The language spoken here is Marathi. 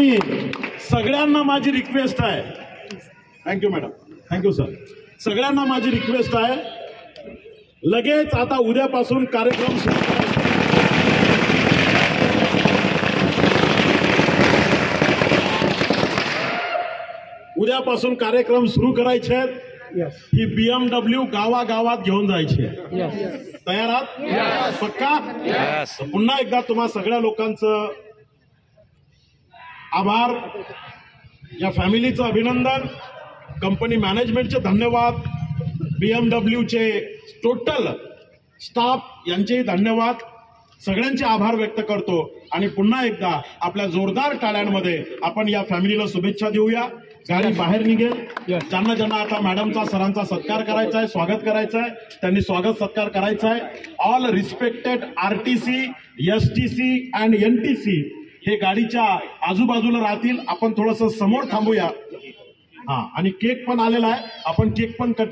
आणि सगळ्यांना माझी रिक्वेस्ट आहे, थँक्यू मॅडम, थँक्यू सर, सगळ्यांना माझी रिक्वेस्ट आहे, लगेच आता उद्यापासून कार्यक्रम सुरू करायचा. उद्यापासून कार्यक्रम सुरू करायचे आहेत. ही BMW गावागावात घेऊन जायची आहे. तयार आहात? पक्का? पुन्हा एकदा तुम्हा सगळ्या लोकांचं आभार, या फॅमिलीचं अभिनंदन, कंपनी मॅनेजमेंटचे धन्यवाद, BMWचे टोटल स्टाफ यांचेही धन्यवाद, सगळ्यांचे आभार व्यक्त करतो. आणि पुन्हा एकदा आपल्या जोरदार टाळ्यांमध्ये आपण या फॅमिलीला शुभेच्छा देऊया. गाडी बाहेर निघेल. ज्यांना ज्यांना आता मॅडमचा सरांचा सत्कार करायचा आहे, स्वागत करायचं आहे, त्यांनी स्वागत सत्कार करायचा आहे. All respected RTC, STC and NTC हे गाडीच्या आजूबाजूला राहतील. आपण थोडंसं समोर थांबूया. आणि केक पण आलेला आहे, आपण केक पण कटिंग